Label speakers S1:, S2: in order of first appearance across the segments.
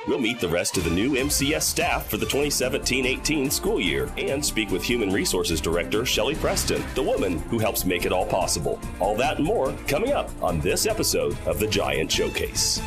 S1: We'll meet the rest of the new MCS staff for the 2017-18 school year and speak with Human Resources Director Shelley Preston, the woman who helps make it all possible. All that and more coming up on this episode of the Giant Showcase.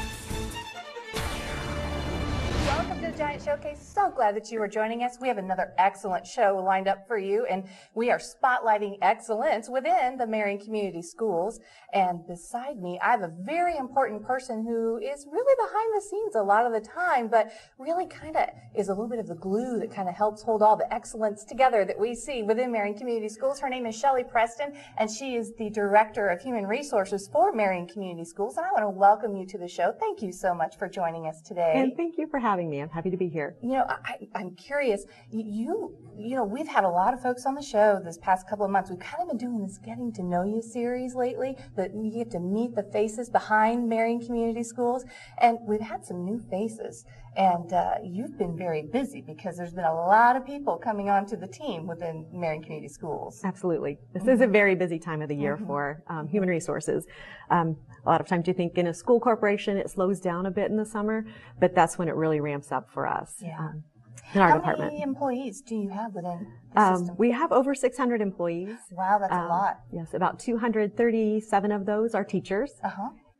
S2: Welcome to the Giant Showcase. So glad that you are joining us. We have another excellent show lined up for you, and we are spotlighting excellence within the Marion Community Schools. And beside me, I have a very important person who is really behind the scenes a lot of the time, but really kind of is a little bit of the glue that kind of helps hold all the excellence together that we see within Marion Community Schools. Her name is Shelley Preston, and she is the Director of Human Resources for Marion Community Schools. And I want to welcome you to the show. Thank you so much for joining us today.
S3: And thank you for having me. I'm happy to be here.
S2: You know, I'm curious. You know, we've had a lot of folks on the show this past couple of months. We've kind of been doing this Getting to Know You series lately, that you get to meet the faces behind Marion Community Schools. And we've had some new faces. And you've been very busy because there's been a lot of people coming onto the team within Marion Community Schools.
S3: Absolutely. This is a very busy time of the year for human resources. A lot of times you think in a school corporation it slows down a bit in the summer, but that's when it really ramps up for us in our department.
S2: How many employees do you have within the system?
S3: We have over 600 employees.
S2: Wow, that's a lot.
S3: Yes, about 237 of those are teachers.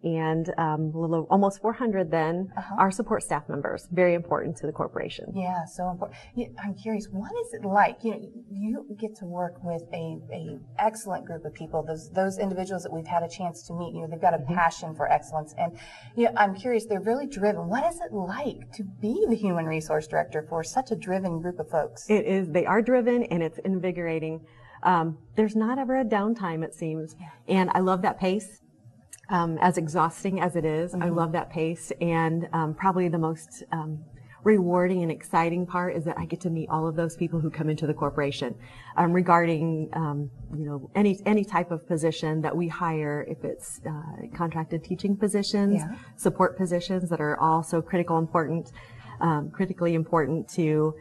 S3: And almost 400 then are support staff members. Very important to the corporation.
S2: Yeah, so important. I'm curious, what is it like? You know, you get to work with a excellent group of people. Those individuals that we've had a chance to meet. You know, they've got a passion for excellence, and you know, I'm curious. They're really driven. What is it like to be the human resource director for such a driven group of folks?
S3: It is. They are driven, and it's invigorating. There's not ever a downtime, it seems, and I love that pace. As exhausting as it is, I love that pace, and probably the most rewarding and exciting part is that I get to meet all of those people who come into the corporation regarding you know, any type of position that we hire, if it's contracted teaching positions, support positions that are also critically important to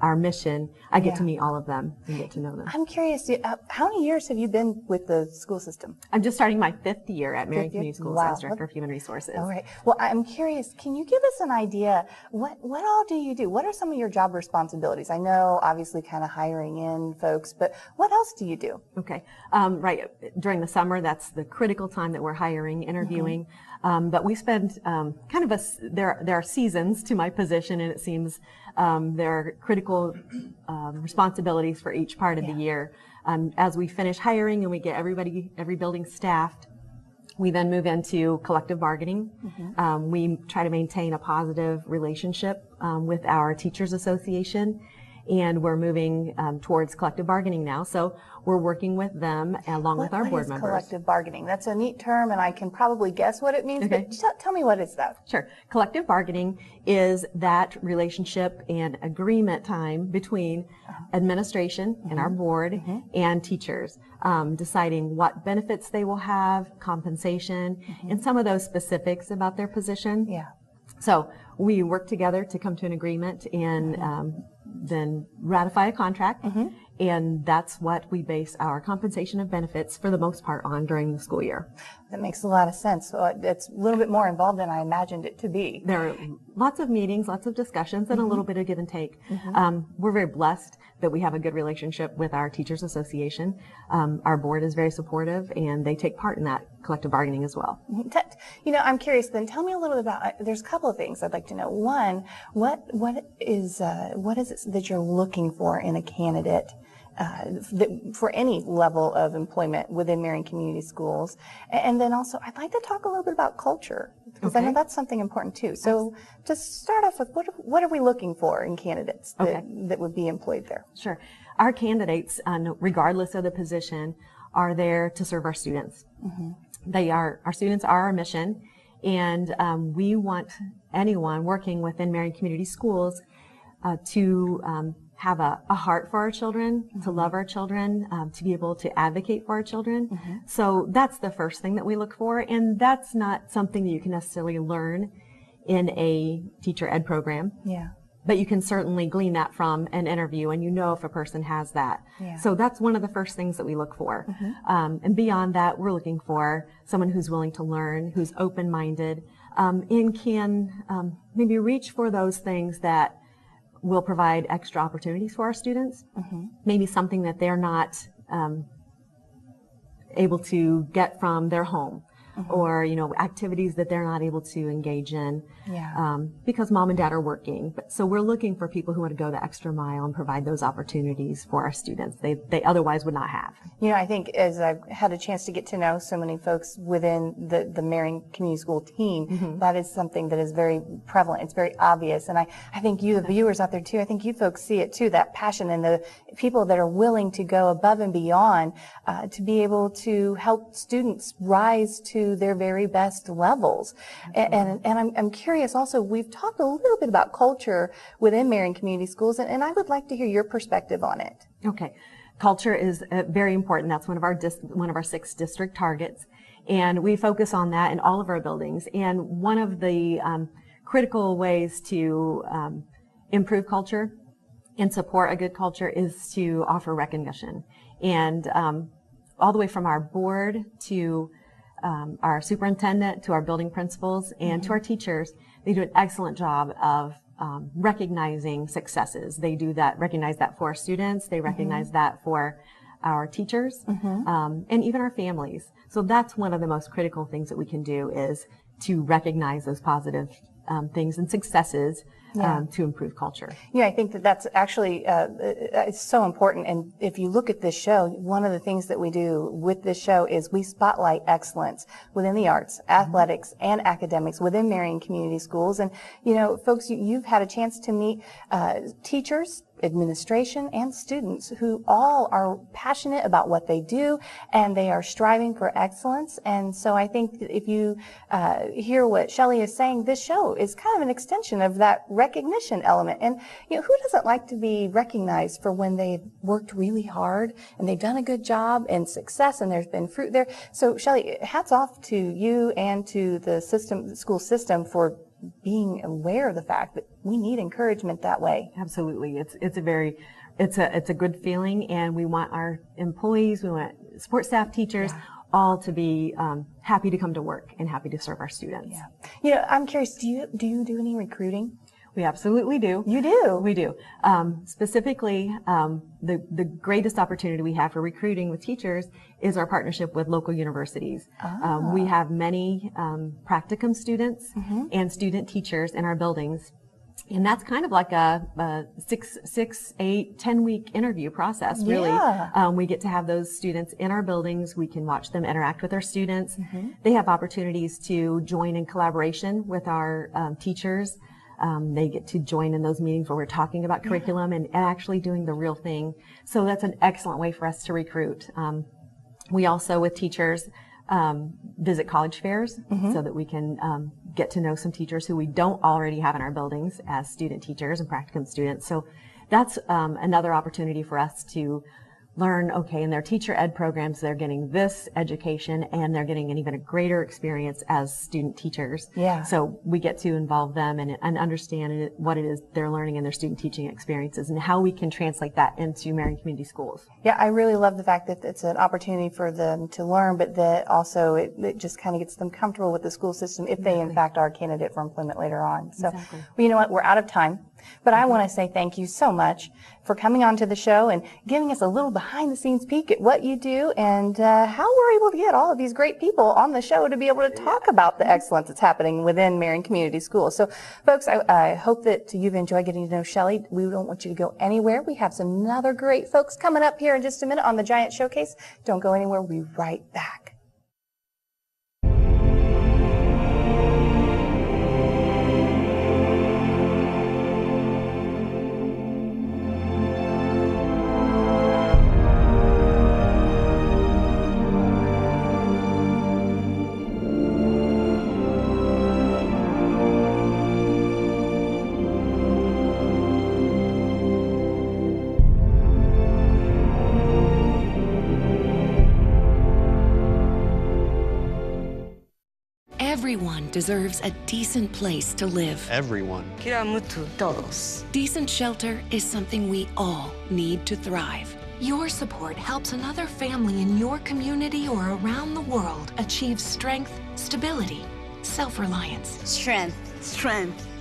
S3: our mission. I get to meet all of them and get to know them.
S2: I'm curious, how many years have you been with the school system?
S3: I'm just starting my 5th year at Marion Community Schools as Director of Human Resources.
S2: All right. Well, I'm curious, can you give us an idea, what all do you do? What are some of your job responsibilities? I know, obviously, kind of hiring in folks, but what else do you do?
S3: Okay. Right. During the summer, that's the critical time that we're hiring, interviewing. But we spend kind of there are seasons to my position, and it seems there are critical responsibilities for each part of the year. As we finish hiring and we get every building staffed, we then move into collective bargaining. We try to maintain a positive relationship with our teachers association, and we're moving towards collective bargaining now. So we're working with them along with our board members.
S2: What is collective bargaining? That's a neat term, and I can probably guess what it means, but tell me, what is that?
S3: Sure. Collective bargaining is that relationship and agreement time between administration and our board and teachers, deciding what benefits they will have, compensation, and some of those specifics about their position. So we work together to come to an agreement and then ratify a contract, and that's what we base our compensation and benefits for the most part on during the school year.
S2: That makes a lot of sense. So it's a little bit more involved than I imagined it to be.
S3: There are lots of meetings, lots of discussions, and a little bit of give and take. We're very blessed that we have a good relationship with our Teachers Association. Our board is very supportive, and they take part in that collective bargaining as well.
S2: You know, I'm curious then, tell me a little bit about, there's a couple of things I'd like to know. One, what is it that you're looking for in a candidate for any level of employment within Marion Community Schools? And then also, I'd like to talk a little bit about culture, because I know that's something important too. So to start off with, what are we looking for in candidates that would be employed there?
S3: Sure. Our candidates, regardless of the position, are there to serve our students. Our students are our mission, and we want anyone working within Marion Community Schools to have a heart for our children, to love our children, to be able to advocate for our children. So that's the first thing that we look for, and that's not something that you can necessarily learn in a teacher ed program. But you can certainly glean that from an interview, and you know if a person has that. So that's one of the first things that we look for. And beyond that, we're looking for someone who's willing to learn, who's open-minded, and can maybe reach for those things that will provide extra opportunities for our students. Maybe something that they're not able to get from their home, or activities that they're not able to engage in because mom and dad are working. So we're looking for people who want to go the extra mile and provide those opportunities for our students they otherwise would not have.
S2: I think as I've had a chance to get to know so many folks within the Marion Community School team, that is something that is very prevalent. It's very obvious. And I think you, the viewers out there too, I think you folks see it too, that passion and the people that are willing to go above and beyond to be able to help students rise to their very best levels. And I'm curious also, we've talked a little bit about culture within Marion Community Schools, and I would like to hear your perspective on it.
S3: Okay. Culture is very important. That's one of our 6 district targets. And we focus on that in all of our buildings. And one of the critical ways to improve culture and support a good culture is to offer recognition. And all the way from our board to our superintendent, to our building principals, and to our teachers, they do an excellent job of recognizing successes. They do that, recognize that for our students, they recognize that for our teachers, and even our families. So that's one of the most critical things that we can do, is to recognize those positive things and successes to improve culture.
S2: I think that's actually it's so important. And if you look at this show, one of the things that we do with this show is we spotlight excellence within the arts, athletics, and academics within Marion Community Schools. And folks, you've had a chance to meet teachers, administration, and students who all are passionate about what they do, and they are striving for excellence. And so I think that if you hear what Shelley is saying, this show is kind of an extension of that recognition element. And who doesn't like to be recognized for when they've worked really hard and they've done a good job and success and there's been fruit there? So Shelley, hats off to you and to the school system for being aware of the fact that we need encouragement that way.
S3: Absolutely. It's a good feeling, and we want our employees, we want support staff, teachers, all to be happy to come to work and happy to serve our students.
S2: I'm curious, do you do any recruiting?
S3: We absolutely do.
S2: You do?
S3: We do. Specifically, the greatest opportunity we have for recruiting with teachers is our partnership with local universities. We have many practicum students and student teachers in our buildings. And that's kind of like a 6, 8, 10-week interview process, really. We get to have those students in our buildings. We can watch them interact with our students. They have opportunities to join in collaboration with our teachers. They get to join in those meetings where we're talking about curriculum and actually doing the real thing. So that's an excellent way for us to recruit. We also, with teachers, visit college fairs so that we can get to know some teachers who we don't already have in our buildings as student teachers and practicum students. So that's another opportunity for us to learn, okay, in their teacher ed programs, they're getting this education and they're getting an even a greater experience as student teachers. So we get to involve them and understand what it is they're learning in their student teaching experiences and how we can translate that into Marion Community Schools.
S2: I really love the fact that it's an opportunity for them to learn, but that also it just kind of gets them comfortable with the school system if they in fact are a candidate for employment later on. So, well, you know what, we're out of time. But I want to say thank you so much for coming on to the show and giving us a little behind-the-scenes peek at what you do and how we're able to get all of these great people on the show to be able to talk about the excellence that's happening within Marion Community Schools. So, folks, I hope that you've enjoyed getting to know Shelley. We don't want you to go anywhere. We have some other great folks coming up here in just a minute on the Giant Showcase. Don't go anywhere. We'll be right back.
S4: Everyone deserves a decent place to live.
S5: Everyone.
S4: Todos. Decent shelter is something we all need to thrive.
S6: Your support helps another family in your community or around the world achieve strength, stability,
S4: self-reliance.
S6: Strength.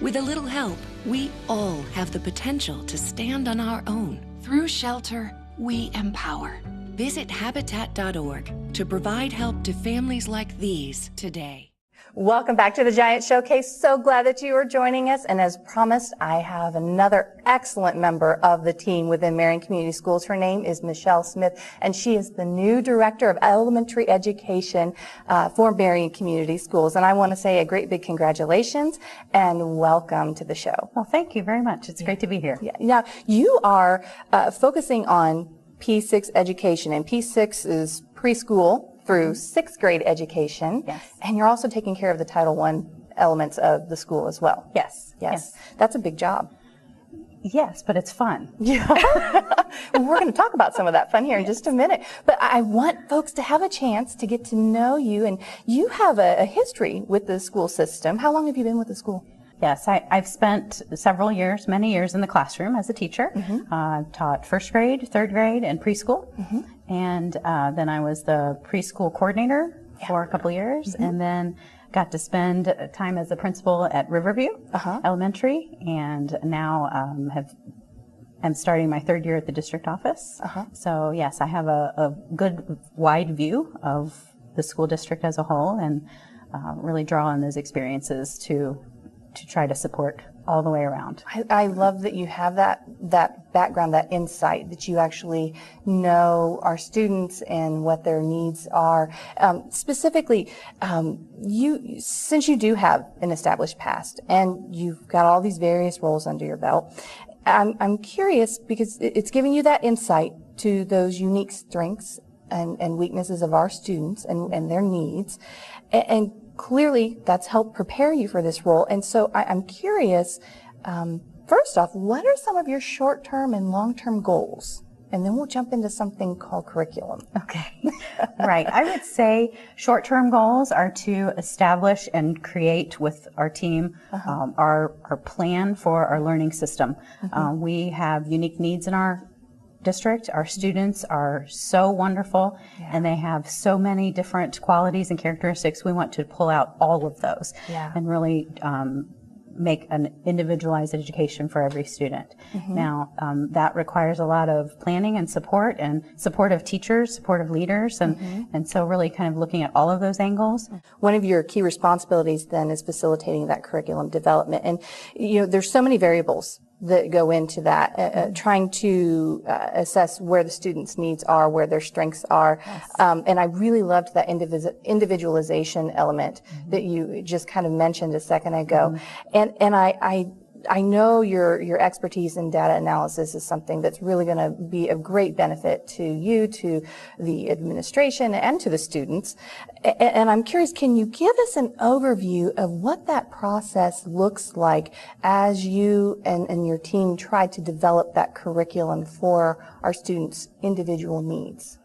S4: With a little help, we all have the potential to stand on our own. Through Shelter, we empower. Visit Habitat.org to provide help to families like these today.
S2: Welcome back to the Giant Showcase. So glad that you are joining us. And as promised, I have another excellent member of the team within Marion Community Schools. Her name is Michelle Smith, and she is the new Director of Elementary Education for Marion Community Schools. And I want to say a great big congratulations and welcome to the show.
S5: Well, thank you very much. It's great to be here.
S2: Yeah. Now, you are focusing on P6 education, and P6 is preschool through sixth grade education.
S5: Yes.
S2: And you're also taking care of the Title I elements of the school as well.
S5: Yes.
S2: Yes. That's a big job.
S5: Yes, but it's fun.
S2: Yeah. We're going to talk about some of that fun here in just a minute. But I want folks to have a chance to get to know you. And you have a history with the school system. How long have you been with the school?
S5: Yes, I've spent many years in the classroom as a teacher. I've taught first grade, third grade, and preschool. And then I was the preschool coordinator for a couple years, and then got to spend time as a principal at Riverview Elementary, and now I'm starting my third year at the district office. So yes, I have a good wide view of the school district as a whole, and really draw on those experiences to try to support all the way around.
S2: I love that you have that background, that insight, that you actually know our students and what their needs are. Specifically, since you do have an established past and you've got all these various roles under your belt, I'm curious because it's giving you that insight to those unique strengths and weaknesses of our students and their needs. And clearly, that's helped prepare you for this role. And so I'm curious, first off, what are some of your short-term and long-term goals? And then we'll jump into something called curriculum.
S5: Okay. Right. I would say short-term goals are to establish and create with our team our plan for our learning system. We have unique needs in our district. Our students are so wonderful, and they have so many different qualities and characteristics. We want to pull out all of those and really make an individualized education for every student. Now, that requires a lot of planning and support of teachers, support of leaders, and so really kind of looking at all of those angles.
S2: One of your key responsibilities then is facilitating that curriculum development. And, there's so many variables that go into that, trying to assess where the students' needs are, where their strengths are. And I really loved that individualization element that you just kind of mentioned a second ago. And I know your expertise in data analysis is something that's really going to be of great benefit to you, to the administration, and to the students. And I'm curious, can you give us an overview of what that process looks like as you and your team try to develop that curriculum for our students' individual needs?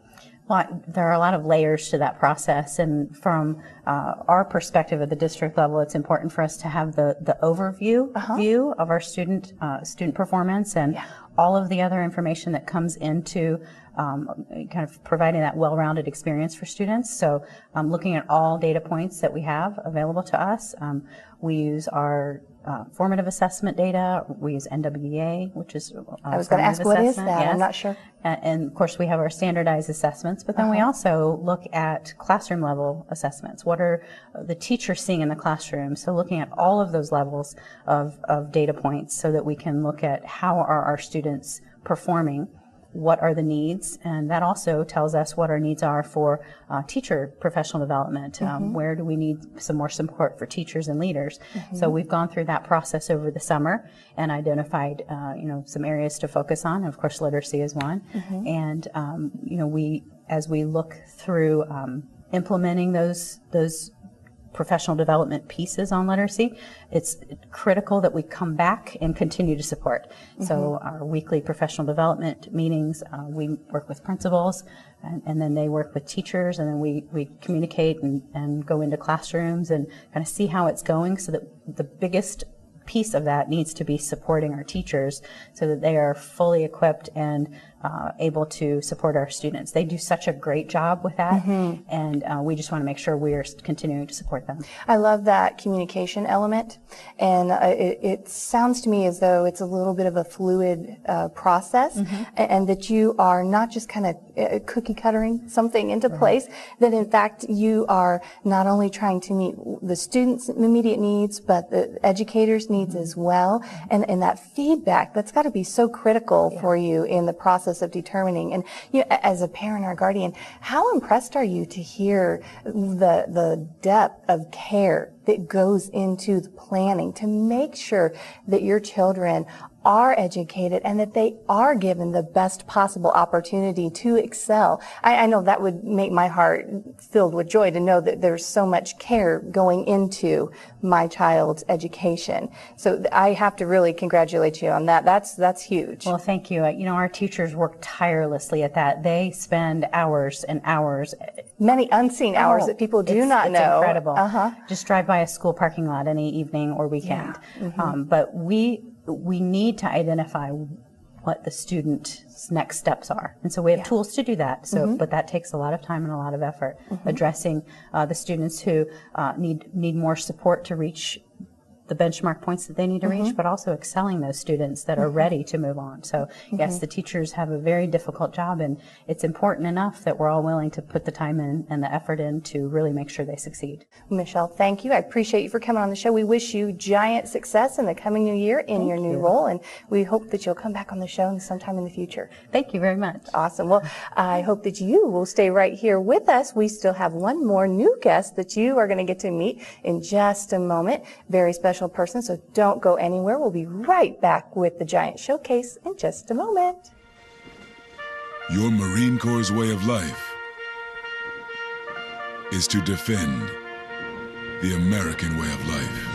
S5: Well, there are a lot of layers to that process, and from our perspective at the district level, it's important for us to have the overview view of our student performance and all of the other information that comes into kind of providing that well-rounded experience for students. So looking at all data points that we have available to us, we use our formative assessment data. We use NWEA, which is
S2: I was going to ask, what is that?
S5: Yes.
S2: I'm not sure.
S5: And of course, we have our standardized assessments, but then we also look at classroom level assessments. What are the teachers seeing in the classroom? So looking at all of those levels of data points so that we can look at how are our students performing, what are the needs, and that also tells us what our needs are for teacher professional development. Where do we need some more support for teachers and leaders? So we've gone through that process over the summer and identified, some areas to focus on. And of course, literacy is one. And as we look through implementing those professional development pieces on literacy, it's critical that we come back and continue to support. So our weekly professional development meetings, we work with principals, and then they work with teachers, and then we communicate and go into classrooms and kind of see how it's going, so that the biggest piece of that needs to be supporting our teachers so that they are fully equipped and able to support our students. They do such a great job with that, and we just want to make sure we're continuing to support them.
S2: I love that communication element, and it sounds to me as though it's a little bit of a fluid process, and that you are not just kind of cookie cuttering something into place, that in fact you are not only trying to meet the students' immediate needs, but the educators' needs as well, and that feedback, that's got to be so critical for you in the process of determining. And you know, as a parent or guardian, how impressed are you to hear the depth of care that goes into the planning to make sure that your children are educated and that they are given the best possible opportunity to excel? I know that would make my heart filled with joy to know that there's so much care going into my child's education. So I have to really congratulate you on that. That's huge.
S5: Well, thank you. You know, our teachers work tirelessly at that. They spend hours and hours.
S2: Many unseen hours that people do not know.
S5: It's incredible. Just drive by a school parking lot any evening or weekend. But we need to identify what the student's next steps are. And so we have tools to do that. So, but that takes a lot of time and a lot of effort, addressing the students who need more support to reach the benchmark points that they need to reach, but also excelling those students that are ready to move on. So yes, the teachers have a very difficult job, and it's important enough that we're all willing to put the time in and the effort in to really make sure they succeed.
S2: Michelle, thank you. I appreciate you for coming on the show. We wish you giant success in the coming new year in your new role, and we hope that you'll come back on the show sometime in the future.
S5: Thank you very much.
S2: Awesome. Well, I hope that you will stay right here with us. We still have one more new guest that you are going to get to meet in just a moment. Very special person, so don't go anywhere. We'll be right back with the Giant Showcase in just a moment.
S7: Your Marine Corps' way of life is to defend the American way of life.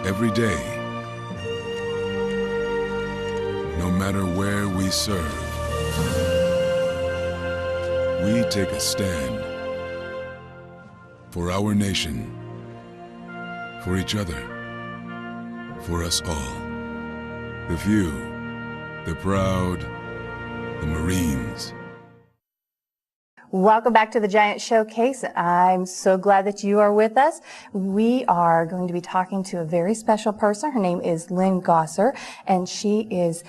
S7: Every day, no matter where we serve, we take a stand for our nation, for each other, for us all. The few, the proud, the Marines.
S2: Welcome back to the Giant Showcase. I'm so glad that you are with us. We are going to be talking to a very special person. Her name is Lynn Gosser, and she is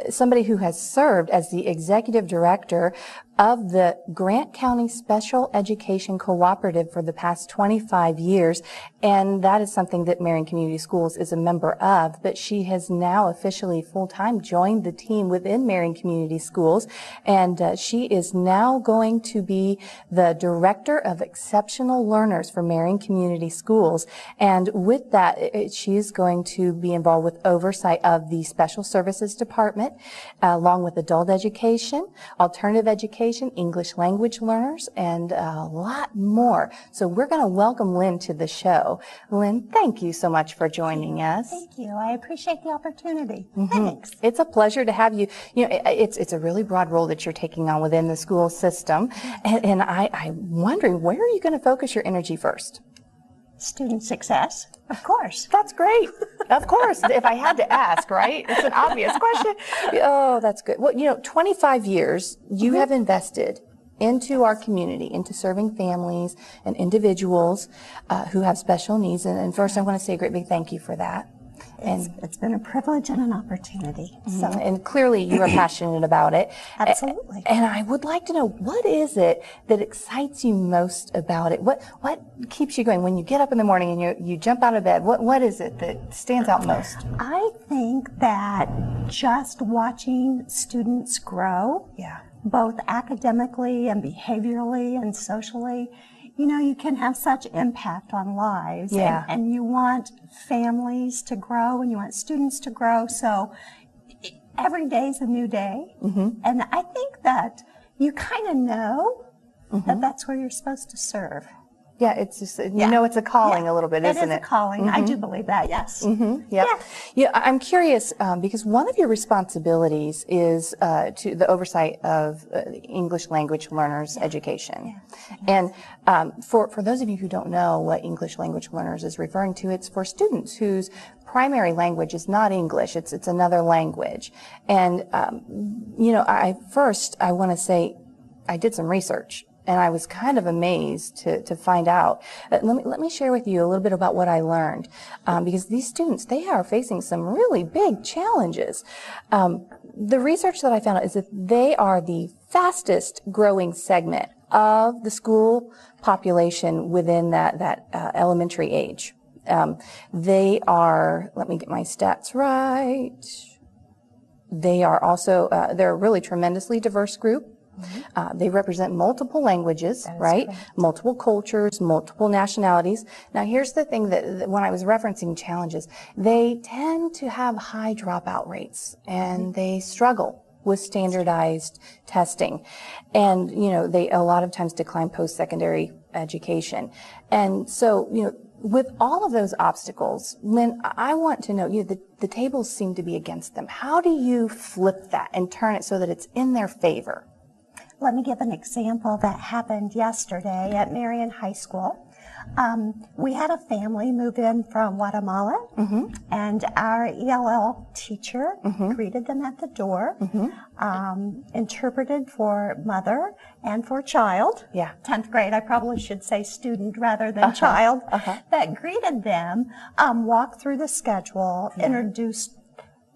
S2: somebody who has served as the executive director of the Grant County Special Education Cooperative for the past 25 years, and that is something that Marion Community Schools is a member of, but she has now officially full-time joined the team within Marion Community Schools, and she is now going to be the Director of Exceptional Learners for Marion Community Schools, and with that, she is going to be involved with oversight of the Special Services Department, along with adult education, alternative education, English language learners, and a lot more. So we're going to welcome Lynn to the show. Lynn, thank you so much for joining us.
S8: Thank you. I appreciate the opportunity. Thanks.
S2: It's a pleasure to have you. You know, it's a really broad role that you're taking on within the school system, and I'm wondering, where are you going to focus your energy first?
S8: Student success, of course.
S2: That's great. Of course, if I had to ask, right? It's an obvious question. Oh, that's good. Well, you know, 25 years you have invested into our community, into serving families and individuals who have special needs. And first, I want to say a great big thank you for that.
S8: And it's been a privilege and an opportunity. So.
S2: And clearly you are passionate about it.
S8: Absolutely.
S2: And I would like to know, what is it that excites you most about it? What keeps you going when you get up in the morning and you jump out of bed? What is it that stands out most?
S8: I think that just watching students grow, both academically and behaviorally and socially, you know, you can have such impact on lives, and you want families to grow and you want students to grow. So every day is a new day. And I think that you kind of know that that's where you're supposed to serve.
S2: Yeah, it's just, you know, it's a calling a little bit, isn't it?
S8: It is a calling. I do believe that, yes.
S2: Yeah, I'm curious because one of your responsibilities is to the oversight of English language learners' education. And for those of you who don't know what English language learners is referring to, it's for students whose primary language is not English, it's another language. And, you know, I want to say I did some research. And I was kind of amazed to find out. Let me share with you a little bit about what I learned, because these students, they are facing some really big challenges. The research that I found out is that they are the fastest growing segment of the school population within that elementary age. They are, let me get my stats right. They are also, they're a really tremendously diverse group. They represent multiple languages, right? Correct. Multiple cultures, multiple nationalities. Now, here's the thing that when I was referencing challenges, they tend to have high dropout rates, and they struggle with standardized testing. And, you know, they a lot of times decline post-secondary education. And so, you know, with all of those obstacles, Lynn, I want to know, you know, the tables seem to be against them. How do you flip that and turn it so that it's in their favor?
S8: Let me give an example that happened yesterday at Marion High School. We had a family move in from Guatemala, and our ELL teacher greeted them at the door, interpreted for mother and for child. 10th grade, I probably should say student rather than child, that greeted them, walked through the schedule, introduced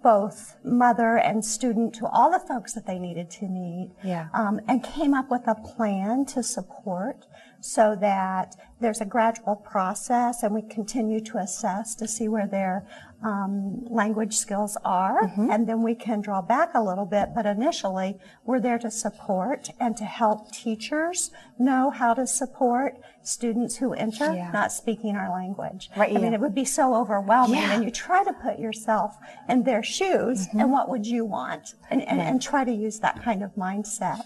S8: both mother and student to all the folks that they needed to meet, and came up with a plan to support so that there's a gradual process and we continue to assess to see where their language skills are, and then we can draw back a little bit, but initially we're there to support and to help teachers know how to support students who enter not speaking our language. I mean, it would be so overwhelming, and you try to put yourself in their shoes, and what would you want? And try to use that kind of mindset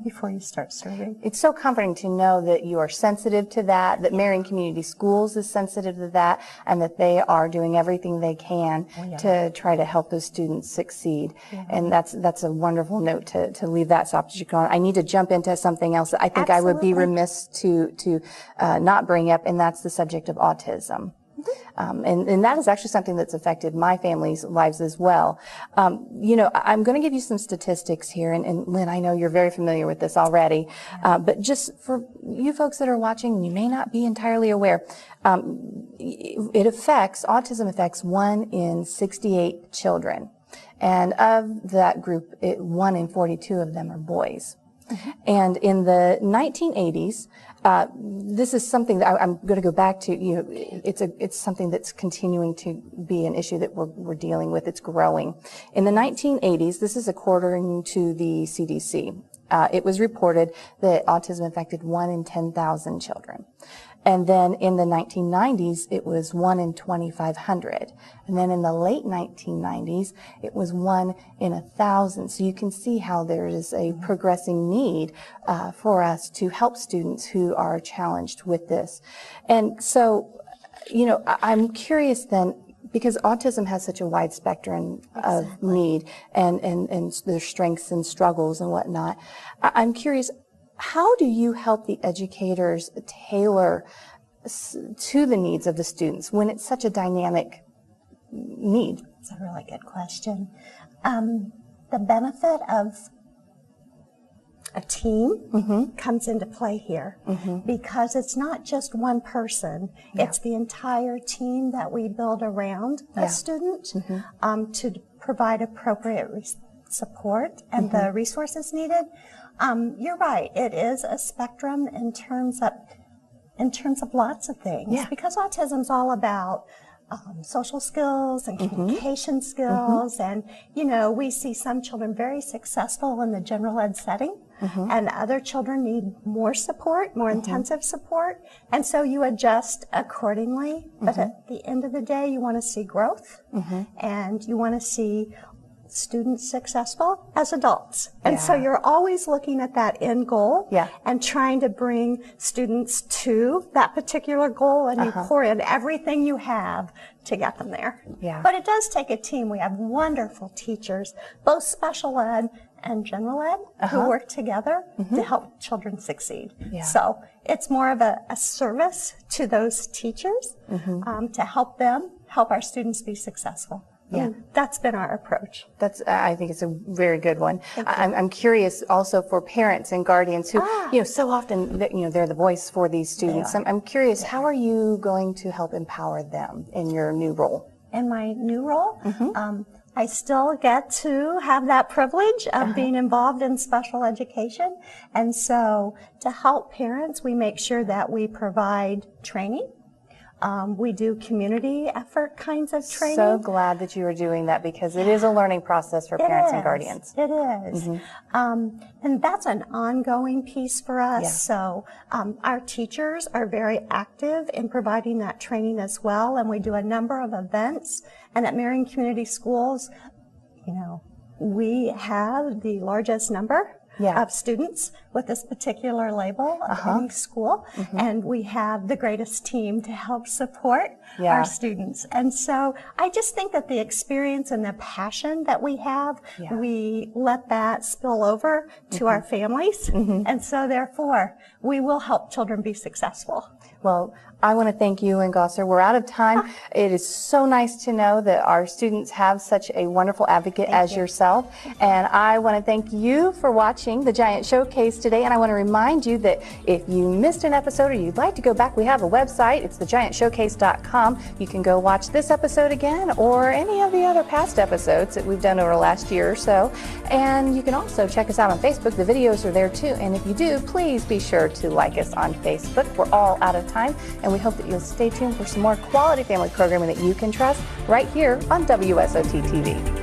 S8: before you start serving.
S2: It's so comforting to know that you are sensitive to that Marion Community Schools is sensitive to that, and that they are doing everything they can to try to help those students succeed. And that's a wonderful note to leave that subject on. I need to jump into something else that I think I would be remiss to not bring up, and that's the subject of autism. And that is actually something that's affected my family's lives as well. You know, I'm going to give you some statistics here, and Lynn, I know you're very familiar with this already, but just for you folks that are watching, you may not be entirely aware, autism affects 1 in 68 children. And of that group, 1 in 42 of them are boys. And in the 1980s, this is something that I'm going to go back to. You know, it's something that's continuing to be an issue that we're dealing with. It's growing. In the 1980s, this is according to the CDC. It was reported that autism affected 1 in 10,000 children. And then in the 1990s, it was 1 in 2,500. And then in the late 1990s, it was 1 in 1,000. So you can see how there is a progressing need for us to help students who are challenged with this. And so, you know, I'm curious then, because autism has such a wide spectrum of need and their strengths and struggles and whatnot, I'm curious, how do you help the educators tailor to the needs of the students when it's such a dynamic need?
S8: That's a really good question. The benefit of a team comes into play here because it's not just one person, it's the entire team that we build around a student to provide appropriate support and the resources needed. You're right, it is a spectrum in terms of lots of things, because autism's all about social skills and communication skills, and you know, we see some children very successful in the general ed setting, and other children need more support, more intensive support, and so you adjust accordingly. But at the end of the day, you want to see growth, and you want to see students successful as adults. And so you're always looking at that end goal and trying to bring students to that particular goal, and you pour in everything you have to get them there. But it does take a team. We have wonderful teachers, both special ed and general ed, who work together to help children succeed. So it's more of a service to those teachers to help them help our students be successful. And that's been our approach.
S2: I think it's a very good one. I'm curious also for parents and guardians who, so often, they're the voice for these students. I'm curious, how are you going to help empower them in your new role?
S8: In my new role, I still get to have that privilege of being involved in special education. And so to help parents, we make sure that we provide training. We do community effort kinds of training.
S2: So glad that you are doing that, because it is a learning process for parents and guardians.
S8: It is. And that's an ongoing piece for us. So our teachers are very active in providing that training as well. And we do a number of events. And at Marion Community Schools, we have the largest number of students with this particular label of any school, and we have the greatest team to help support our students. And so I just think that the experience and the passion that we have, we let that spill over to our families, and so therefore we will help children be successful.
S2: Well, I want to thank you and Gosser. We're out of time. It is so nice to know that our students have such a wonderful advocate as yourself. And I want to thank you for watching the Giant Showcase today. And I want to remind you that if you missed an episode or you'd like to go back, we have a website. It's thegiantshowcase.com. You can go watch this episode again or any of the other past episodes that we've done over the last year or so. And you can also check us out on Facebook. The videos are there too. And if you do, please be sure to like us on Facebook. We're all out of time. And we hope that you'll stay tuned for some more quality family programming that you can trust right here on WSOT TV.